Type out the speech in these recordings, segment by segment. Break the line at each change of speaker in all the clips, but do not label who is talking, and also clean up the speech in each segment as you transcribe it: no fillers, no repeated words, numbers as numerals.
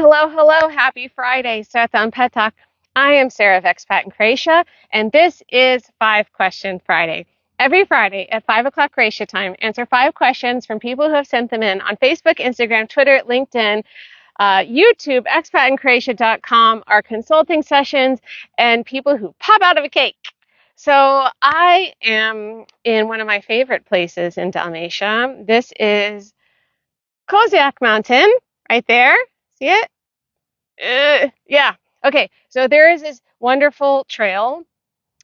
Hello, hello, happy Friday. Sriracha on Pet Talk. I am Sarah of Expat in Croatia, and this is 5 Question Friday. Every Friday at 5 o'clock Croatia time, answer 5 questions from people who have sent them in on Facebook, Instagram, Twitter, LinkedIn, YouTube, expatincroatia.com, our consulting sessions, and people who pop out of a cake. So I am in one of my favorite places in Dalmatia. This is Kozjak Mountain, right there. See it? Yeah. Okay. So there is this wonderful trail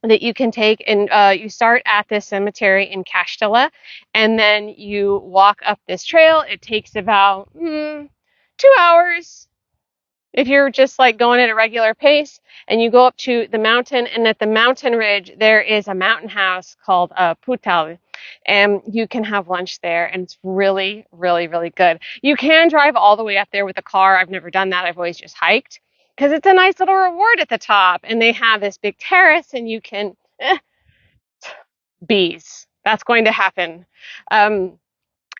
that you can take, and you start at this cemetery in Kastela, and then you walk up this trail. It takes about 2 hours if you're just like going at a regular pace, and you go up to the mountain, and at the mountain ridge there is a mountain house called Putal, and you can have lunch there, and it's really, really, really good. You can drive all the way up there with a car. I've never done that. I've always just hiked because it's a nice little reward at the top, and they have this big terrace, and you can bees. That's going to happen. Um,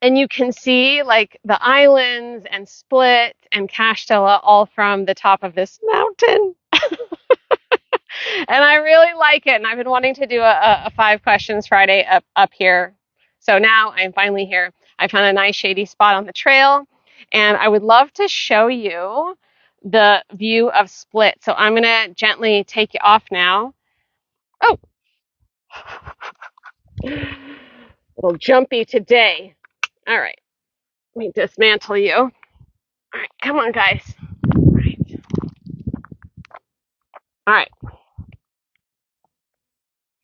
and you can see like the islands and Split and Castella all from the top of this mountain. And I really like it. And I've been wanting to do a 5 Questions Friday up here. So now I'm finally here. I found a nice shady spot on the trail, and I would love to show you the view of Split. So I'm going to gently take you off now. Oh, a little jumpy today. All right. Let me dismantle you. All right. Come on, guys. All right. All right.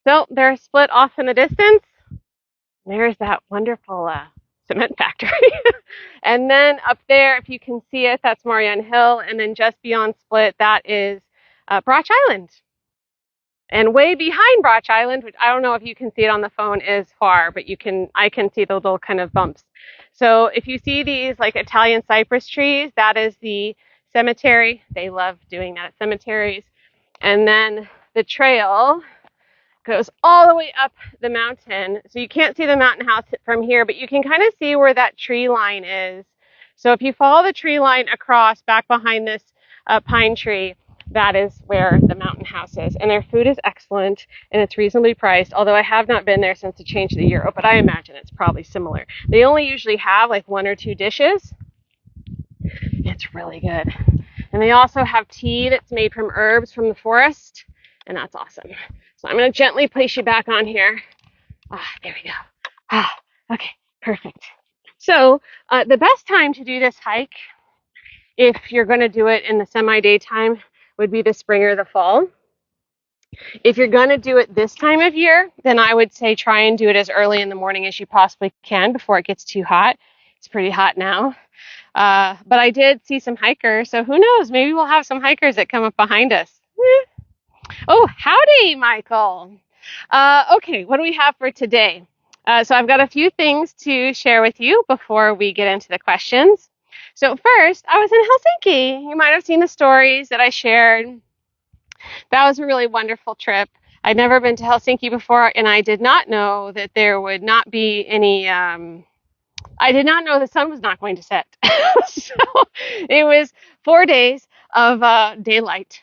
So they're Split off in the distance. There's that wonderful cement factory. And then up there, if you can see it, that's Marion Hill. And then just beyond Split, that is Broch Island. And way behind Broch Island, which I don't know if you can see it on the phone, is far, but I can see the little kind of bumps. So if you see these like Italian cypress trees, that is the cemetery. They love doing that at cemeteries. And then the trail goes all the way up the mountain. So you can't see the mountain house from here, but you can kind of see where that tree line is. So if you follow the tree line across back behind this pine tree, that is where the mountain house is. And their food is excellent, and it's reasonably priced, although I have not been there since the change of the euro, but I imagine it's probably similar. They only usually have like 1 or 2 dishes. It's really good. And they also have tea that's made from herbs from the forest, and that's awesome. So I'm going to gently place you back on here. There we go. Okay, perfect. So the best time to do this hike, if you're going to do it in the semi-daytime, would be the spring or the fall. If you're going to do it this time of year, then I would say try and do it as early in the morning as you possibly can before it gets too hot. It's pretty hot now. But I did see some hikers, so who knows? Maybe we'll have some hikers that come up behind us. Oh, howdy, Michael. Okay, what do we have for today? So I've got a few things to share with you before we get into the questions. So first, I was in Helsinki. You might have seen the stories that I shared. That was a really wonderful trip. I'd never been to Helsinki before, and I did not know that there would not be any, I did not know the sun was not going to set. So it was 4 days of daylight.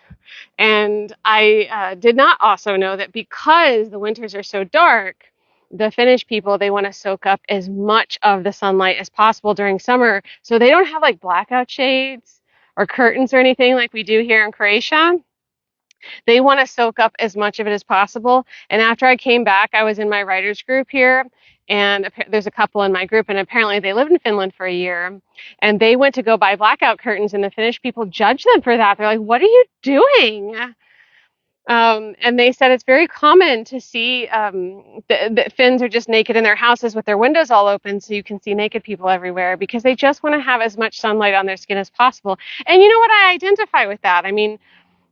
And I did not also know that because the winters are so dark, the Finnish people, they want to soak up as much of the sunlight as possible during summer. So they don't have like blackout shades or curtains or anything like we do here in Croatia. They want to soak up as much of it as possible. And after I came back, I was in my writers group here, and there's a couple in my group, and apparently they lived in Finland for a year, and they went to go buy blackout curtains, and the Finnish people judged them for that. They're like, what are you doing? And they said it's very common to see that Finns are just naked in their houses with their windows all open, so you can see naked people everywhere, because they just want to have as much sunlight on their skin as possible. And you know what? I identify with that. I mean,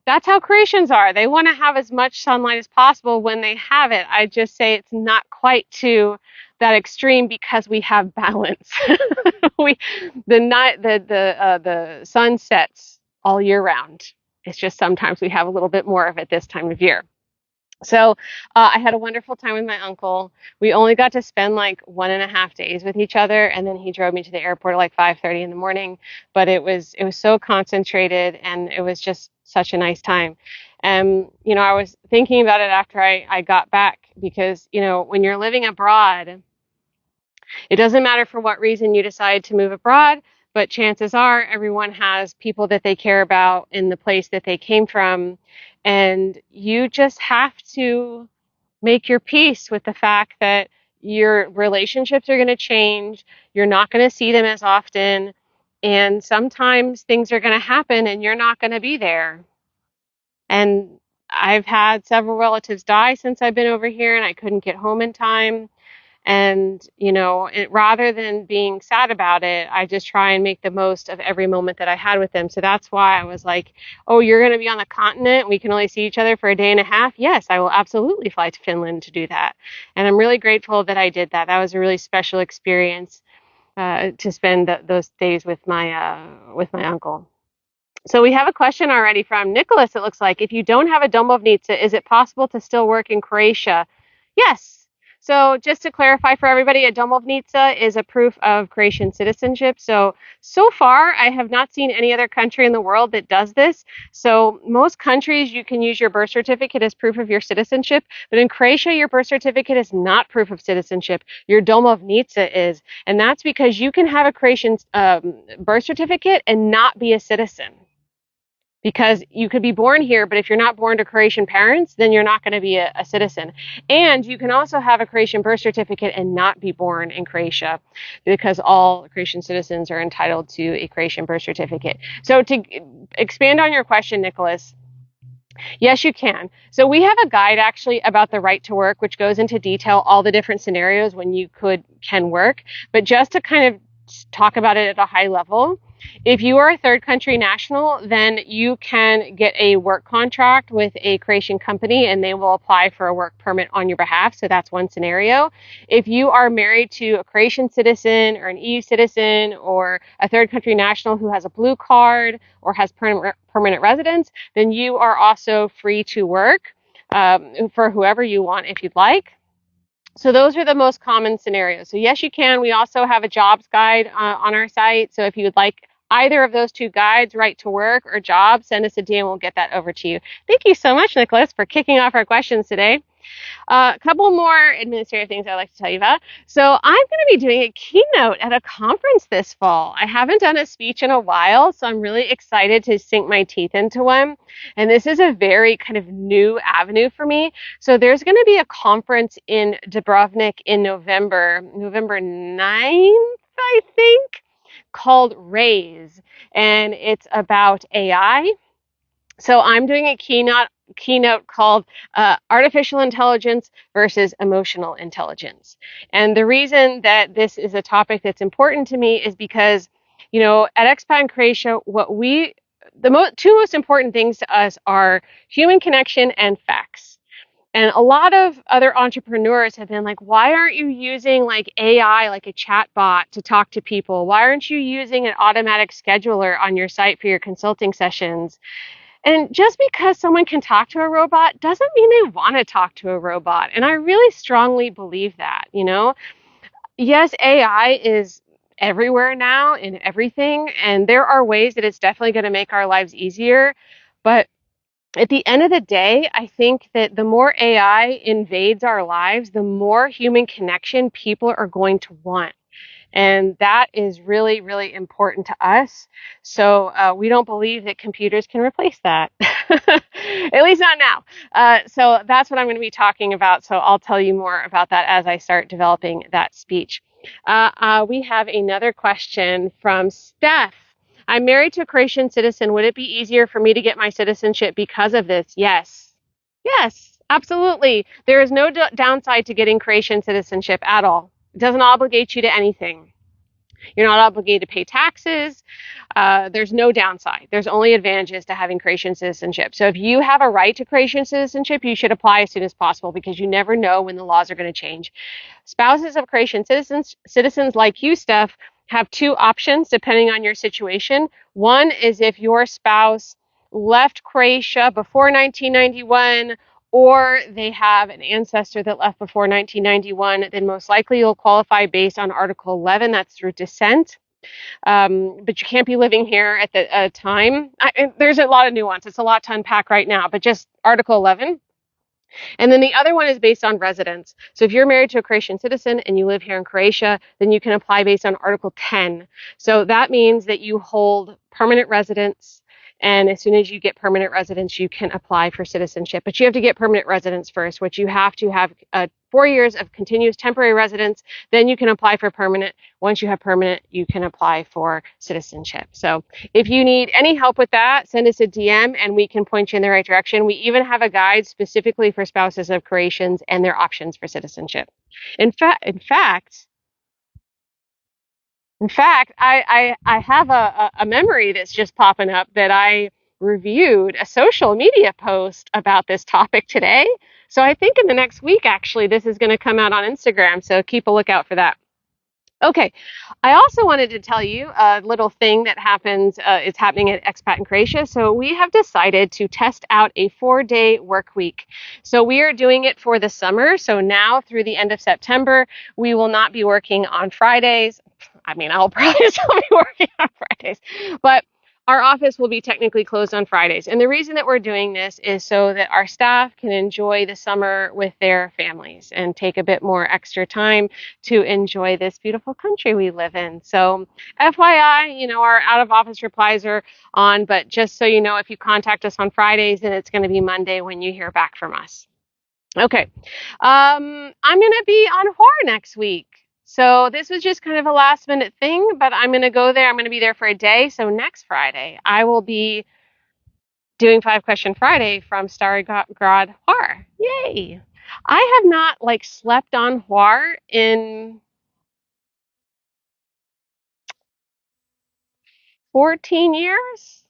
that's how Croatians are. They want to have as much sunlight as possible when they have it. I just say it's not quite to that extreme because we have balance. The sun sets all year round. It's just sometimes we have a little bit more of it this time of year. So I had a wonderful time with my uncle. We only got to spend like 1.5 days with each other, and then he drove me to the airport at like 5:30 in the morning. But it was so concentrated, and it was just such a nice time. And I was thinking about it after I got back because when you're living abroad, it doesn't matter for what reason you decide to move abroad, but chances are everyone has people that they care about in the place that they came from. And you just have to make your peace with the fact that your relationships are going to change. You're not going to see them as often. And sometimes things are going to happen and you're not going to be there. And I've had several relatives die since I've been over here and I couldn't get home in time. And, rather than being sad about it, I just try and make the most of every moment that I had with them. So that's why I was like, oh, you're going to be on the continent. We can only see each other for a day and a half. Yes, I will absolutely fly to Finland to do that. And I'm really grateful that I did that. That was a really special experience to spend those days with my uncle. So we have a question already from Nicholas. It looks like if you don't have a domovnica, is it possible to still work in Croatia? Yes. So just to clarify for everybody, a domovnica is a proof of Croatian citizenship. So far, I have not seen any other country in the world that does this. So most countries, you can use your birth certificate as proof of your citizenship. But in Croatia, your birth certificate is not proof of citizenship. Your domovnica is. And that's because you can have a Croatian birth certificate and not be a citizen. Because you could be born here, but if you're not born to Croatian parents, then you're not going to be a citizen. And you can also have a Croatian birth certificate and not be born in Croatia, because all Croatian citizens are entitled to a Croatian birth certificate. So to expand on your question, Nicholas, yes, you can. So we have a guide actually about the right to work, which goes into detail all the different scenarios when you can work. But just to kind of talk about it at a high level, if you are a third country national, then you can get a work contract with a Croatian company and they will apply for a work permit on your behalf. So that's one scenario. If you are married to a Croatian citizen or an EU citizen or a third country national who has a blue card or has permanent residence, then you are also free to work for whoever you want if you'd like. So those are the most common scenarios. So yes, you can. We also have a jobs guide on our site. So if you would like either of those two guides, right to work or job, send us a DM. We'll get that over to you. Thank you so much, Nicholas, for kicking off our questions today. A couple more administrative things I'd like to tell you about. So I'm going to be doing a keynote at a conference this fall. I haven't done a speech in a while, so I'm really excited to sink my teeth into one. And this is a very kind of new avenue for me. So there's going to be a conference in Dubrovnik in November 9th, I think, called Raise. And it's about AI. So I'm doing a keynote called Artificial Intelligence versus Emotional Intelligence. And the reason that this is a topic that's important to me is because, at Expat in Croatia, two most important things to us are human connection and facts. And a lot of other entrepreneurs have been like, why aren't you using like AI, like a chat bot to talk to people? Why aren't you using an automatic scheduler on your site for your consulting sessions? And just because someone can talk to a robot doesn't mean they want to talk to a robot. And I really strongly believe that, Yes, AI is everywhere now in everything. And there are ways that it's definitely going to make our lives easier. But at the end of the day, I think that the more AI invades our lives, the more human connection people are going to want. And that is really, really important to us. So we don't believe that computers can replace that, at least not now. So that's what I'm going to be talking about. So I'll tell you more about that as I start developing that speech. We have another question from Steph. I'm married to a Croatian citizen. Would it be easier for me to get my citizenship because of this? Yes. Yes, absolutely. There is no downside to getting Croatian citizenship at all. It doesn't obligate you to anything. You're not obligated to pay taxes. There's no downside. There's only advantages to having Croatian citizenship. So if you have a right to Croatian citizenship, you should apply as soon as possible because you never know when the laws are going to change. Spouses of Croatian citizens like you, Steph, have two options depending on your situation. One is if your spouse left Croatia before 1991 or they have an ancestor that left before 1991, then most likely you'll qualify based on Article 11. That's through descent. But you can't be living here at the time. There's a lot of nuance. It's a lot to unpack right now, but just Article 11. And then the other one is based on residence. So if you're married to a Croatian citizen and you live here in Croatia, then you can apply based on Article 10. So that means that you hold permanent residence. And as soon as you get permanent residence, you can apply for citizenship. But you have to get permanent residence first, which you have to have 4 years of continuous temporary residence. Then you can apply for permanent. Once you have permanent, you can apply for citizenship. So if you need any help with that, send us a DM and we can point you in the right direction. We even have a guide specifically for spouses of Croatians and their options for citizenship. In fact, I have a memory that's just popping up that I reviewed a social media post about this topic today. So I think in the next week, actually, this is going to come out on Instagram. So keep a lookout for that. Okay, I also wanted to tell you a little thing that happens. It's happening at Expat in Croatia. So we have decided to test out a 4-day work week. So we are doing it for the summer. So now through the end of September, we will not be working on Fridays. I mean, I'll probably still be working on Fridays, but our office will be technically closed on Fridays. And the reason that we're doing this is so that our staff can enjoy the summer with their families and take a bit more extra time to enjoy this beautiful country we live in. So FYI, our out of office replies are on, but just so you know, if you contact us on Fridays, then it's going to be Monday when you hear back from us. Okay. I'm going to be on horror next week. So this was just kind of a last minute thing, but I'm going to go there. I'm going to be there for a day. So next Friday, I will be doing 5-Question Friday from Starry Grad Horror. Yay. I have not slept on horror in 14 years.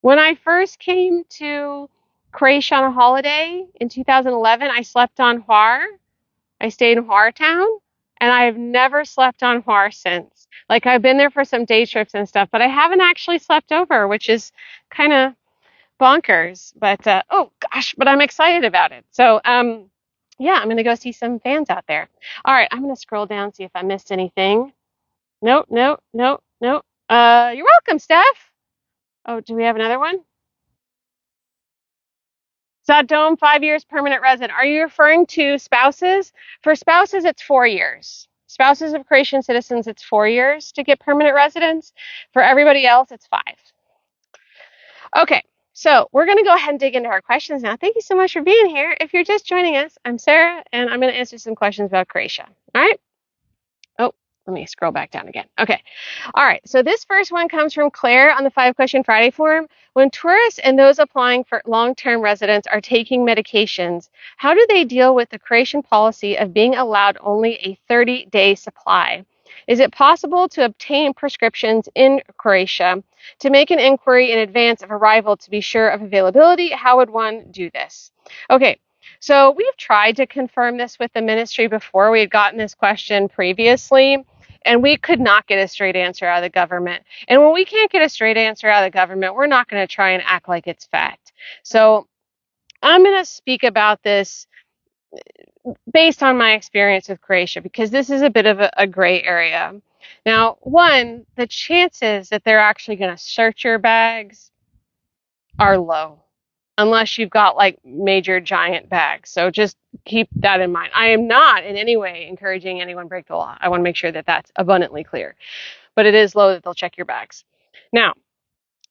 When I first came to Croatia on a holiday in 2011, I slept on horror. I stayed in Horror Town, and I have never slept on horror since. I've been there for some day trips and stuff, but I haven't actually slept over, which is kind of bonkers. But oh gosh, but I'm excited about it. So yeah, I'm gonna go see some fans out there. All right, I'm gonna scroll down, see if I missed anything. Nope, nope, nope, nope. You're welcome, Steph. Oh, do we have another one? Dome, 5 years permanent resident. Are you referring to spouses? For spouses, it's 4 years. Spouses of Croatian citizens, it's 4 years to get permanent residence. For everybody else, it's 5. Okay, so we're going to go ahead and dig into our questions now. Thank you so much for being here. If you're just joining us, I'm Sarah, and I'm going to answer some questions about Croatia. All right? Oh, let me scroll back down again. Okay. All right. So this first one comes from Claire on the 5-Question Friday forum. When tourists and those applying for long-term residence are taking medications, how do they deal with the Croatian policy of being allowed only a 30-day supply? Is it possible to obtain prescriptions in Croatia? To make an inquiry in advance of arrival to be sure of availability, how would one do this? Okay. So we've tried to confirm this with the ministry before. We had gotten this question previously, and we could not get a straight answer out of the government. And when we can't get a straight answer out of the government, we're not going to try and act like it's fact. So I'm going to speak about this based on my experience with Croatia, because this is a bit of a gray area. Now, one, the chances that they're actually going to search your bags are low, unless you've got major giant bags. So just keep that in mind. I am not in any way encouraging anyone to break the law. I want to make sure that that's abundantly clear. But it is low that they'll check your bags. Now,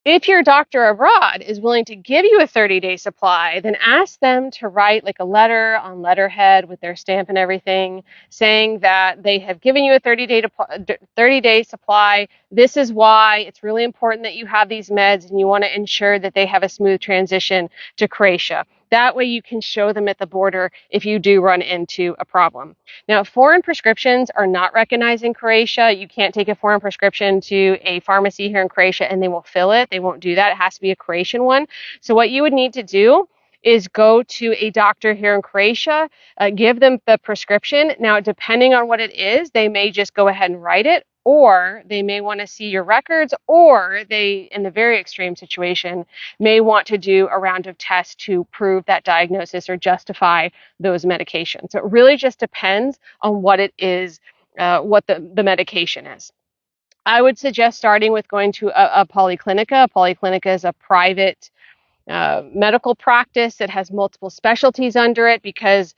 if your doctor abroad is willing to give you a 30-day supply, then ask them to write a letter on letterhead with their stamp and everything, saying that they have given you a 30-day supply. This is why it's really important that you have these meds, and you want to ensure that they have a smooth transition to Croatia. That way you can show them at the border if you do run into a problem. Now, foreign prescriptions are not recognized in Croatia. You can't take a foreign prescription to a pharmacy here in Croatia and they will fill it. They won't do that. It has to be a Croatian one. So what you would need to do is go to a doctor here in Croatia, give them the prescription. Now, depending on what it is, they may just go ahead and write it, or they may want to see your records, or they, in the very extreme situation, may want to do a round of tests to prove that diagnosis or justify those medications. So it really just depends on what it is, what the medication is. I would suggest starting with going to a polyclinica. A polyclinica is a private medical practice that has multiple specialties under it, because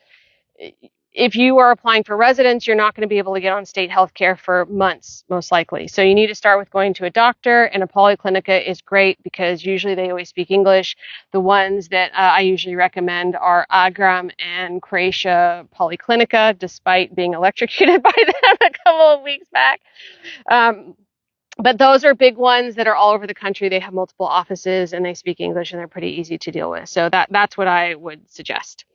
if you are applying for residence, you're not going to be able to get on state health care for months, most likely. So you need to start with going to a doctor, and a polyclinica is great because usually they always speak English. The ones that I usually recommend are Agram and Croatia Polyclinica, despite being electrocuted by them a couple of weeks back. But those are big ones that are all over the country. They have multiple offices and they speak English and they're pretty easy to deal with. So that's what I would suggest.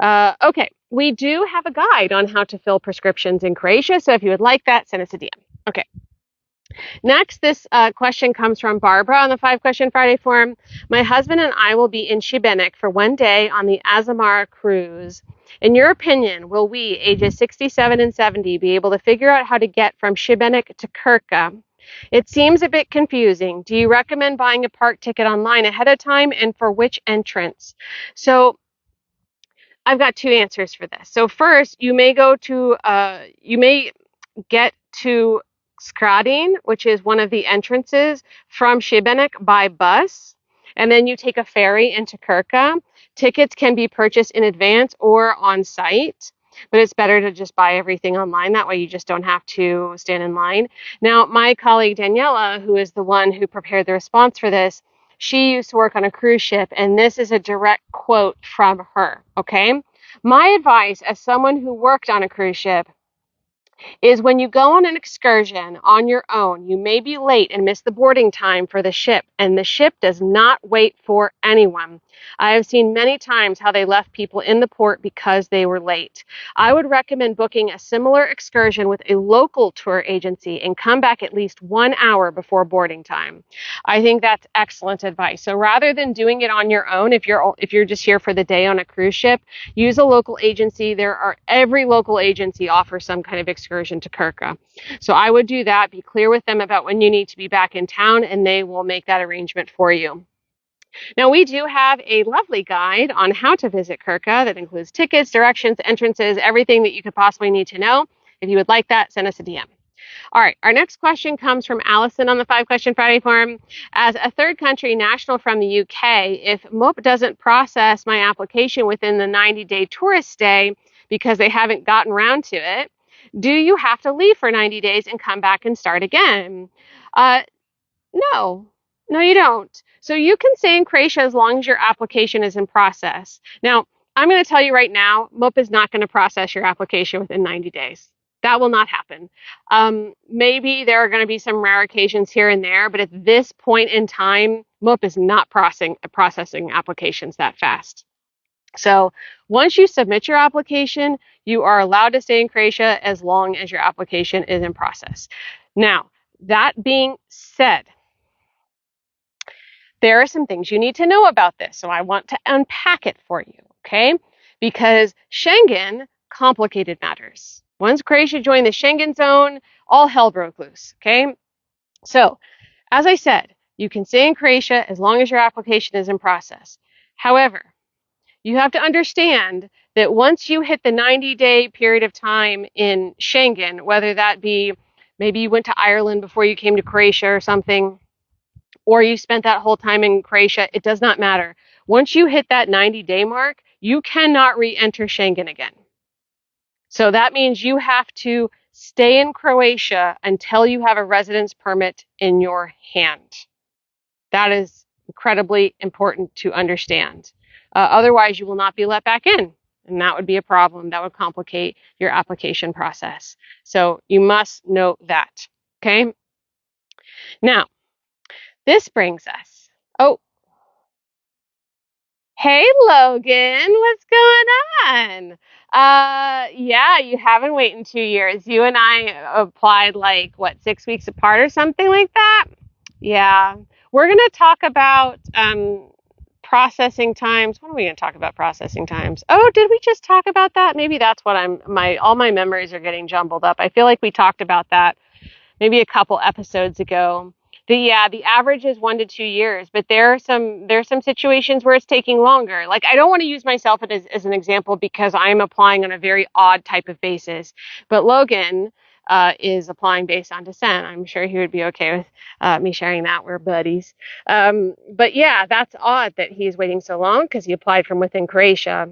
Okay, we do have a guide on how to fill prescriptions in Croatia. So if you would like that, send us a DM. Okay. Next, this question comes from Barbara on the 5 Question Friday forum. My husband and I will be in Šibenik for one day on the Azamar cruise. In your opinion, will we, ages 67 and 70, be able to figure out how to get from Šibenik to Krka? It seems a bit confusing. Do you recommend buying a park ticket online ahead of time, and for which entrance? So I've got 2 answers for this. So first, you may get to Skradin, which is one of the entrances from Šibenik, by bus, and then you take a ferry into Krka. Tickets can be purchased in advance or on site, but it's better to just buy everything online. That way you just don't have to stand in line. Now, my colleague Daniela, who is the one who prepared the response for this, she used to work on a cruise ship, and this is a direct quote from her, okay? My advice as someone who worked on a cruise ship is when you go on an excursion on your own, you may be late and miss the boarding time for the ship, and the ship does not wait for anyone. I have seen many times how they left people in the port because they were late. I would recommend booking a similar excursion with a local tour agency and come back at least 1 hour before boarding time. I think that's excellent advice. So rather than doing it on your own, if you're just here for the day on a cruise ship, use a local agency. Every local agency offers some kind of excursion to Krka. So I would do that. Be clear with them about when you need to be back in town, and they will make that arrangement for you. Now, we do have a lovely guide on how to visit Krka that includes tickets, directions, entrances, everything that you could possibly need to know. If you would like that, send us a DM. All right, our next question comes from Allison on the 5 Question Friday forum. As a third country national from the UK, if MOP doesn't process my application within the 90-day tourist stay because they haven't gotten around to it, do you have to leave for 90 days and come back and start again? No, you don't. So you can stay in Croatia as long as your application is in process. Now, I'm going to tell you right now, MOP is not going to process your application within 90 days. That will not happen. Maybe there are going to be some rare occasions here and there, but at this point in time, MOP is not processing applications that fast. So once you submit your application, you are allowed to stay in Croatia as long as your application is in process. Now, that being said, there are some things you need to know about this. So I want to unpack it for you, okay? Because Schengen complicated matters. Once Croatia joined the Schengen zone, all hell broke loose, okay? So, as I said, you can stay in Croatia as long as your application is in process. However, you have to understand that once you hit the 90-day period of time in Schengen, whether that be maybe you went to Ireland before you came to Croatia or something, or you spent that whole time in Croatia, it does not matter. Once you hit that 90-day mark, you cannot re-enter Schengen again. So that means you have to stay in Croatia until you have a residence permit in your hand. That is incredibly important to understand. Otherwise, you will not be let back in, and that would be a problem. That would complicate your application process. So you must note that, okay? Now, this brings us, hey, Logan, what's going on? Yeah, you haven't waited 2 years. You and I applied 6 weeks apart or something like that? Yeah. We're going to talk about processing times. When are we going to talk about processing times? Oh, did we just talk about that? Maybe that's what all my memories are getting jumbled up. I feel like we talked about that maybe a couple episodes ago. The average is 1 to 2 years, but there's some situations where it's taking longer. Like, I don't want to use myself as an example because I'm applying on a very odd type of basis, but Logan is applying based on descent. I'm sure he would be okay with me sharing that. We're buddies. But yeah, that's odd that he's waiting so long because he applied from within Croatia.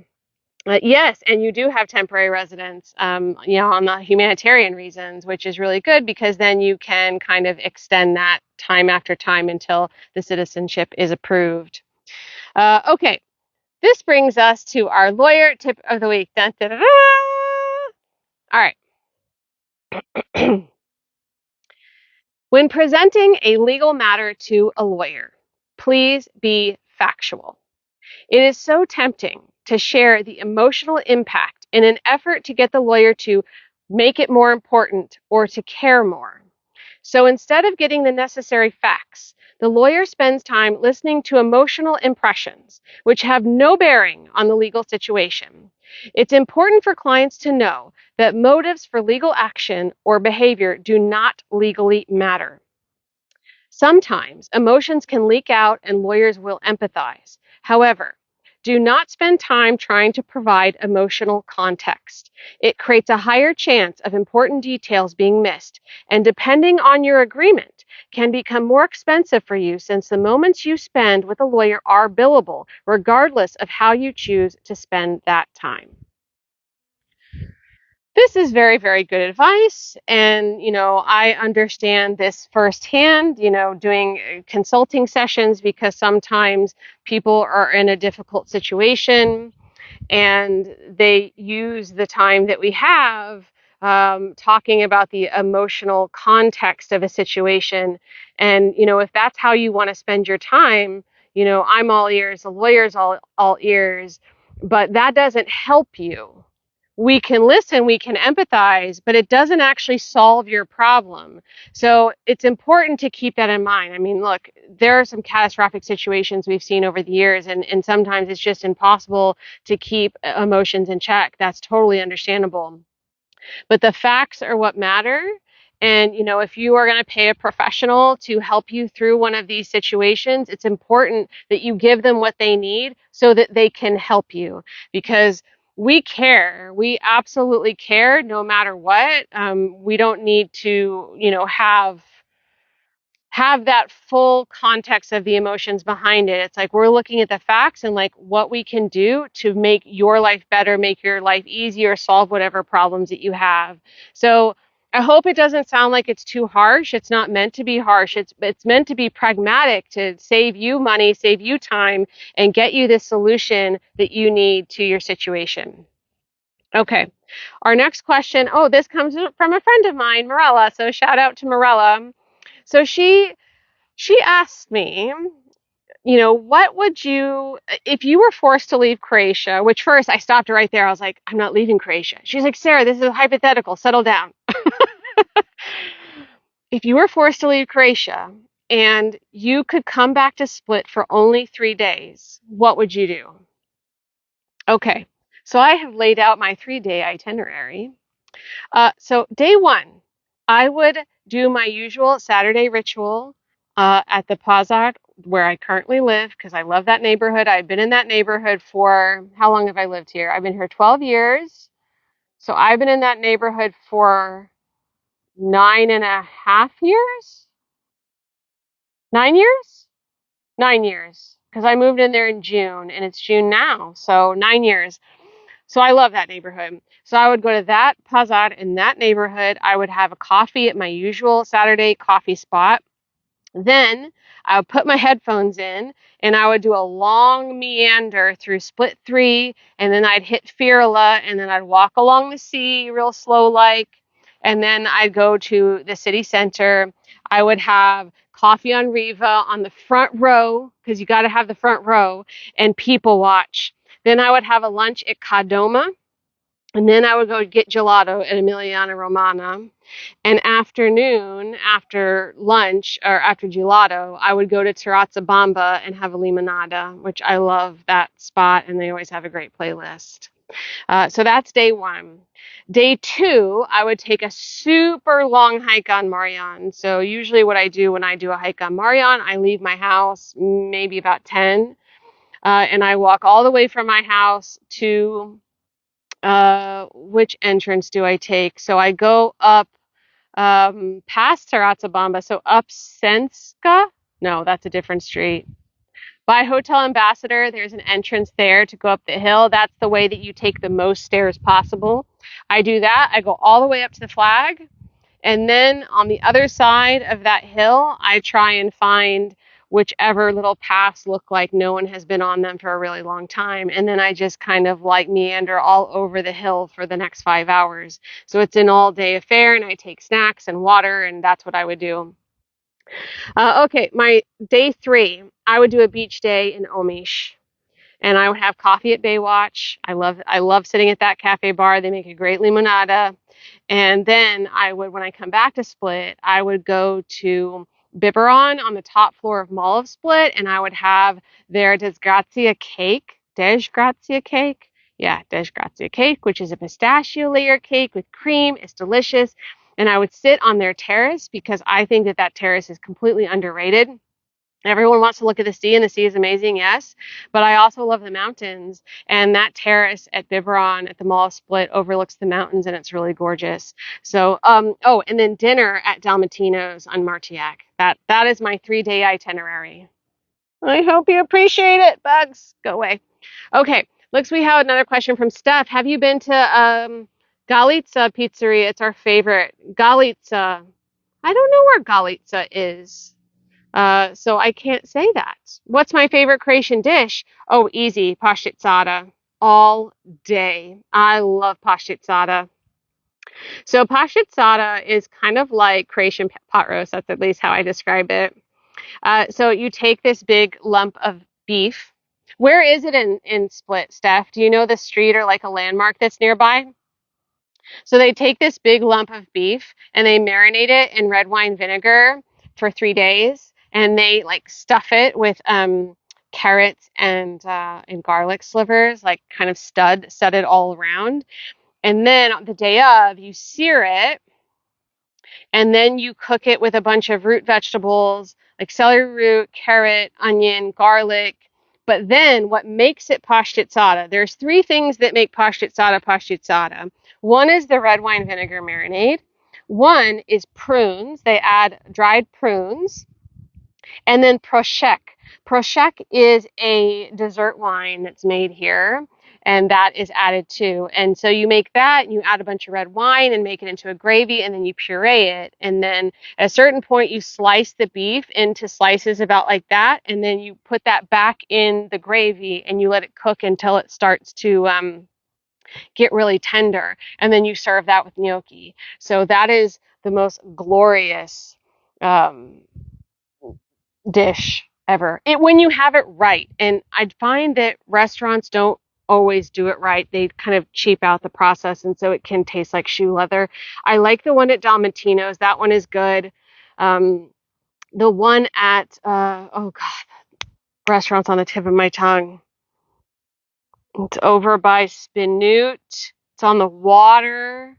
Yes, and you do have temporary residence, on the humanitarian reasons, which is really good because then you can kind of extend that time after time until the citizenship is approved. Okay, this brings us to our lawyer tip of the week. Dun, dun, dun, dun. All right. When presenting a legal matter to a lawyer, please be factual. It is so tempting to share the emotional impact in an effort to get the lawyer to make it more important or to care more. So instead of getting the necessary facts, the lawyer spends time listening to emotional impressions, which have no bearing on the legal situation. It's important for clients to know that motives for legal action or behavior do not legally matter. Sometimes emotions can leak out and lawyers will empathize. However, do not spend time trying to provide emotional context. It creates a higher chance of important details being missed, and depending on your agreement, can become more expensive for you since the moments you spend with a lawyer are billable, regardless of how you choose to spend that time. This is very, very good advice. And, I understand this firsthand, doing consulting sessions because sometimes people are in a difficult situation and they use the time that we have talking about the emotional context of a situation. And, if that's how you want to spend your time, I'm all ears, the lawyer's all ears, but that doesn't help you. We can listen, we can empathize, but it doesn't actually solve your problem. So it's important to keep that in mind. I mean, look, there are some catastrophic situations we've seen over the years, and sometimes it's just impossible to keep emotions in check. That's totally understandable. But the facts are what matter. And, if you are going to pay a professional to help you through one of these situations, it's important that you give them what they need so that they can help you, because we care. We absolutely care no matter what. We don't need to, have that full context of the emotions behind it. It's like we're looking at the facts and like what we can do to make your life better, make your life easier, solve whatever problems that you have. So I hope it doesn't sound like it's too harsh. It's not meant to be harsh. It's meant to be pragmatic, to save you money, save you time, and get you the solution that you need to your situation. Okay. Our next question. Oh, this comes from a friend of mine, Morella. So shout out to Morella. So she asked me, what would you, if you were forced to leave Croatia, which first I stopped her right there. I was like, I'm not leaving Croatia. She's like, Sarah, this is a hypothetical. Settle down. If you were forced to leave Croatia and you could come back to Split for only 3 days, what would you do? Okay. So I have laid out my 3-day itinerary. So day one, I would do my usual Saturday ritual at the Kozjak where I currently live because I love that neighborhood. I've been in that neighborhood for, how long have I lived here? I've been here 12 years. So I've been in that neighborhood for 9.5 years? 9 years? 9 years. Because I moved in there in June and it's June now. So 9 years. So I love that neighborhood. So I would go to that Kozjak in that neighborhood. I would have a coffee at my usual Saturday coffee spot. Then I would put my headphones in and I would do a long meander through Split 3, and then I'd hit Firla, and then I'd walk along the sea real slow like, and then I'd go to the city center. I would have coffee on Riva on the front row, because you got to have the front row, and people watch. Then I would have a lunch at Kadoma, and then I would go get gelato at Emiliana Romana. And afternoon, after lunch or after gelato, I would go to Terrazza Bamba and have a limonada, which I love that spot, and they always have a great playlist. So that's day one. Day two, I would take a super long hike on Marion. So usually what I do when I do a hike on Marion, I leave my house maybe about 10, and I walk all the way from my house to, which entrance do I take? So I go up past Saratsabamba, so up Senska. No, that's a different street. By Hotel Ambassador, there's an entrance there to go up the hill. That's the way that you take the most stairs possible. I do that. I go all the way up to the flag. And then on the other side of that hill, I try and find whichever little paths look like no one has been on them for a really long time. And then I just kind of like meander all over the hill for the next 5 hours. So it's an all day affair, and I take snacks and water, and that's what I would do. Okay, my day three, I would do a beach day in Omish, and I would have coffee at Baywatch. I love sitting at that cafe bar. They make a great limonada. And then I would, when I come back to Split, I would go to Biberon on the top floor of Mall of Split, and I would have their Desgrazia cake. Desgrazia cake? Yeah, Desgrazia cake, which is a pistachio layer cake with cream. It's delicious. And I would sit on their terrace because I think that that terrace is completely underrated. Everyone wants to look at the sea, and the sea is amazing, yes. But I also love the mountains. And that terrace at Biberon at the Mall of Split overlooks the mountains, and it's really gorgeous. So, oh, and then dinner at Dalmatino's on Martillac. That is my 3 day itinerary. I hope you appreciate it. Bugs, go away. Okay, looks we have another question from Steph. Have you been to Galitza Pizzeria? It's our favorite. Galitza. I don't know where Galitza is. So I can't say that. What's my favorite Croatian dish? Oh, easy, pashticada. All day. I love pashticada. So pashticada is kind of like Croatian pot roast. That's at least how I describe it. So you take this big lump of beef. Where is it in Split, Steph? Do you know the street or like a landmark that's nearby? So they take this big lump of beef and they marinate it in red wine vinegar for 3 days, and they like stuff it with carrots and garlic slivers, like kind of studded all around. And then on the day of, you sear it, and then you cook it with a bunch of root vegetables like celery root, carrot, onion, garlic. But then what makes it pashticada, there's three things that make pashticada pashticada. One is the red wine vinegar marinade. One is prunes. They add dried prunes. And then Proshek. Proshek is a dessert wine that's made here, and that is added too. And so you make that, and you add a bunch of red wine and make it into a gravy, and then you puree it. And then at a certain point, you slice the beef into slices about like that, and then you put that back in the gravy, and you let it cook until it starts to get really tender. And then you serve that with gnocchi. So that is the most glorious um, dish ever. When you have it right. And I find that restaurants don't always do it right. They kind of cheap out the process, and so it can taste like shoe leather. I like the one at Dalmatino's. That one is good. The one at oh god, restaurant's on the tip of my tongue. It's over by Spinoot. It's on the water.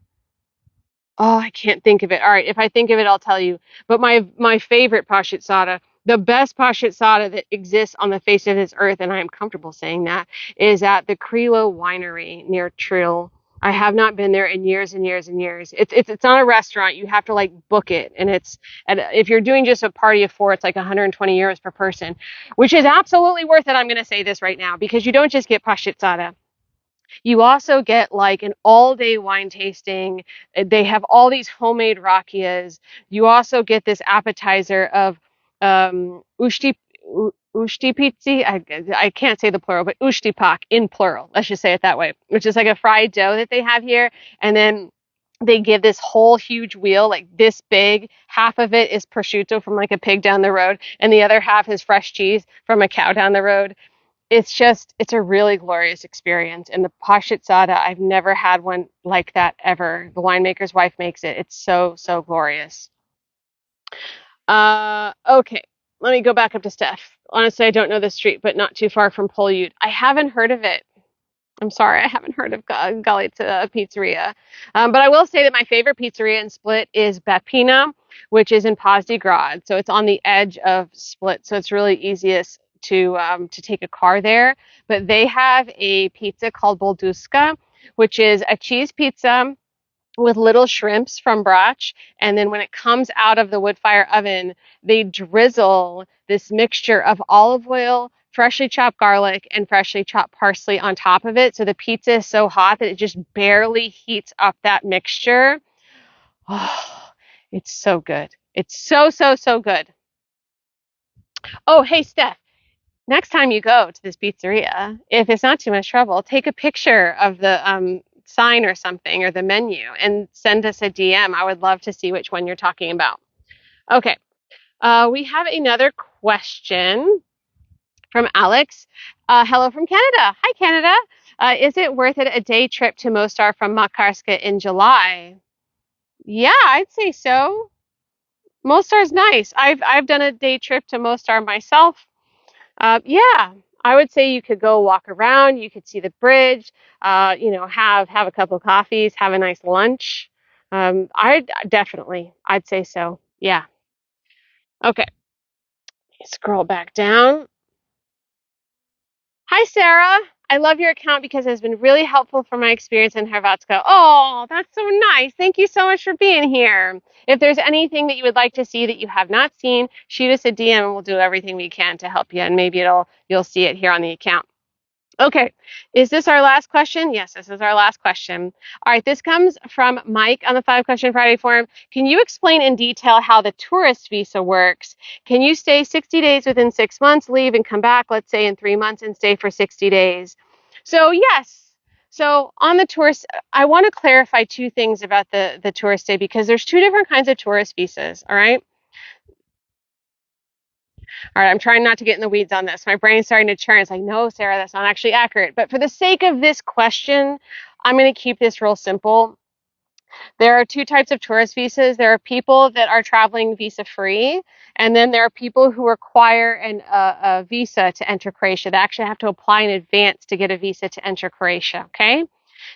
Oh, I can't think of it. All right, if I think of it, I'll tell you. But my favorite pashitsada, the best pashitsada that exists on the face of this earth, and I am comfortable saying that, is at the Krilo Winery near Trill. I have not been there in years and years and years. It's not a restaurant. You have to like book it, and if you're doing just a party of four, it's like 120 euros per person, which is absolutely worth it. I'm going to say this right now because you don't just get pashitsada. You also get like an all-day wine tasting. They have all these homemade rakias. You also get this appetizer of ushti ushtipizzi. I can't say the plural, but ushtipak in plural. Let's just say it that way, which is like a fried dough that they have here. And then they give this whole huge wheel, like this big. Half of it is prosciutto from like a pig down the road, and the other half is fresh cheese from a cow down the road. It's a really glorious experience. And the pashitsada, I've never had one like that ever. The winemaker's wife makes it. It's so, so glorious. Okay. Let me go back up to Steph. Honestly, I don't know the street, but not too far from Polyute. I haven't heard of it. I'm sorry, I haven't heard of Galitza Pizzeria. But I will say that my favorite pizzeria in Split is Beppina, which is in Pozdigrad. So it's on the edge of Split. So it's really easiest to take a car there. But they have a pizza called Bolduska, which is a cheese pizza with little shrimps from Brach. And then when it comes out of the wood fire oven, they drizzle this mixture of olive oil, freshly chopped garlic, and freshly chopped parsley on top of it. So the pizza is so hot that it just barely heats up that mixture. Oh, it's so good. It's so, so, so good. Oh, hey, Steph. Next time you go to this pizzeria, if it's not too much trouble, take a picture of the sign or something or the menu and send us a DM. I would love to see which one you're talking about. Okay. We have another question from Alex. Hello from Canada. Hi, Canada. Is it worth it a day trip to Mostar from Makarska in July? Yeah, I'd say so. Mostar's nice. I've done a day trip to Mostar myself. Yeah, I would say you could go walk around. You could see the bridge. Have a couple of coffees, have a nice lunch. I'd say so. Yeah. Okay. Scroll back down. Hi, Sarah. I love your account because it has been really helpful for my experience in Hrvatska. Oh, that's so nice. Thank you so much for being here. If there's anything that you would like to see that you have not seen, shoot us a DM and we'll do everything we can to help you. And maybe you'll see it here on the account. Okay, is this our last question? Yes, this is our last question. All right, this comes from Mike on the 5 Question Friday forum. Can you explain in detail how the tourist visa works? Can you stay 60 days within 6 months, leave and come back, let's say in 3 months and stay for 60 days? So yes. So on the tourist, I want to clarify two things about the tourist stay because there's two different kinds of tourist visas, all right? All right, I'm trying not to get in the weeds on this. My brain's starting to churn. It's like, no, Sarah, that's not actually accurate. But for the sake of this question, I'm going to keep this real simple. There are two types of tourist visas. There are people that are traveling visa free, and then there are people who require a visa to enter Croatia. They actually have to apply in advance to get a visa to enter Croatia. Okay,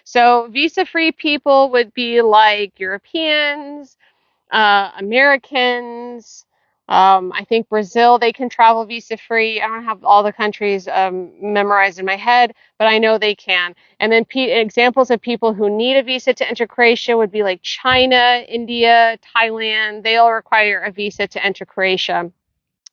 so visa free people would be like Europeans, Americans. I think Brazil, they can travel visa free. I don't have all the countries memorized in my head, but I know they can. And then examples of people who need a visa to enter Croatia would be like China, India, Thailand. They all require a visa to enter Croatia.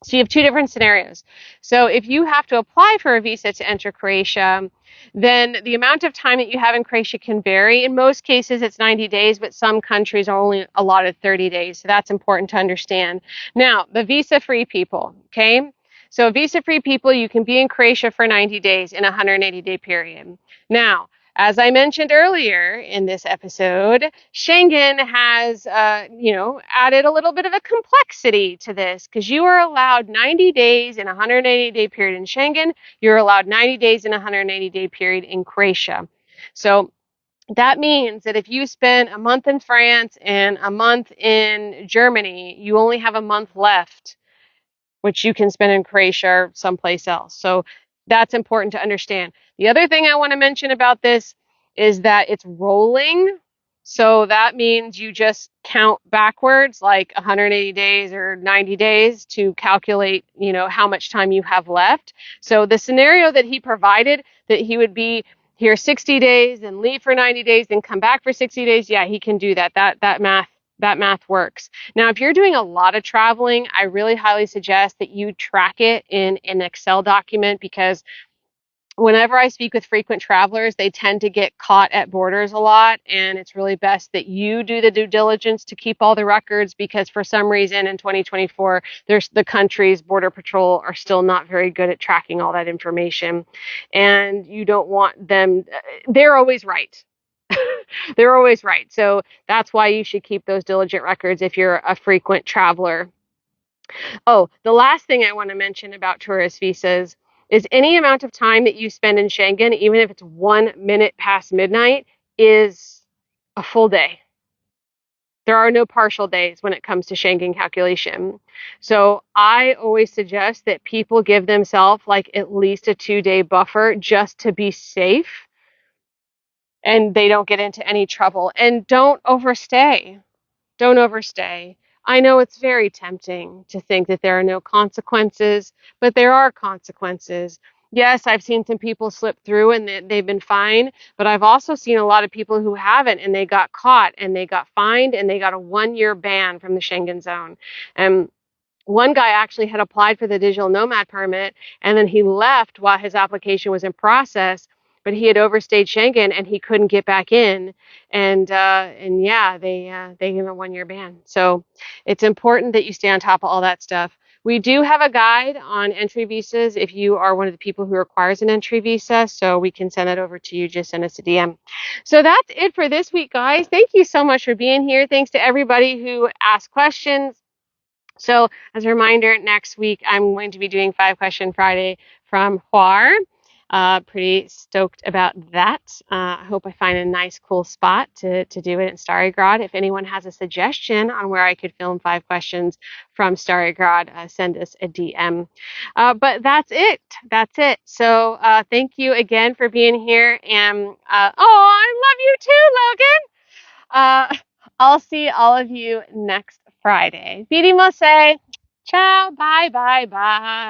So you have two different scenarios. So if you have to apply for a visa to enter Croatia, then the amount of time that you have in Croatia can vary. In most cases, it's 90 days, but some countries are only allotted 30 days. So that's important to understand. Now, the visa-free people, okay? So visa-free people, you can be in Croatia for 90 days in a 180-day period. Now, as I mentioned earlier in this episode, Schengen has, added a little bit of a complexity to this because you are allowed 90 days in a 180-day period in Schengen. You're allowed 90 days in a 180-day period in Croatia. So that means that if you spend a month in France and a month in Germany, you only have a month left, which you can spend in Croatia or someplace else. So that's important to understand. The other thing I want to mention about this is that it's rolling. So that means you just count backwards, like 180 days or 90 days to calculate, how much time you have left. So the scenario that he provided, that he would be here 60 days and leave for 90 days and come back for 60 days, yeah, he can do that. That math works. Now, if you're doing a lot of traveling, I really highly suggest that you track it in an Excel document because whenever I speak with frequent travelers, they tend to get caught at borders a lot, and it's really best that you do the due diligence to keep all the records because for some reason in 2024, the country's border patrol are still not very good at tracking all that information, and you don't want them. They're always right. They're always right. So that's why you should keep those diligent records if you're a frequent traveler. Oh, the last thing I want to mention about tourist visas is any amount of time that you spend in Schengen, even if it's 1 minute past midnight, is a full day. There are no partial days when it comes to Schengen calculation. So I always suggest that people give themselves like at least a 2-day buffer just to be safe. and they don't get into any trouble. And don't overstay. Don't overstay. I know it's very tempting to think that there are no consequences, but there are consequences. Yes, I've seen some people slip through and they've been fine, but I've also seen a lot of people who haven't and they got caught and they got fined and they got a 1 year ban from the Schengen zone. And one guy actually had applied for the digital nomad permit and then he left while his application was in process, but he had overstayed Schengen and he couldn't get back in. And yeah, they gave him a 1 year ban. So it's important that you stay on top of all that stuff. We do have a guide on entry visas if you are one of the people who requires an entry visa, so we can send that over to you. Just send us a DM. So that's it for this week, guys. Thank you so much for being here. Thanks to everybody who asked questions. So as a reminder, next week I'm going to be doing 5 Question Friday from Huar. Pretty stoked about that. I hope I find a nice, cool spot to do it in Starry Grad. If anyone has a suggestion on where I could film 5 questions from Starry Grad, send us a DM. But that's it. That's it. So thank you again for being here. And I love you too, Logan. I'll see all of you next Friday. Vidimo say, ciao, bye, bye, bye.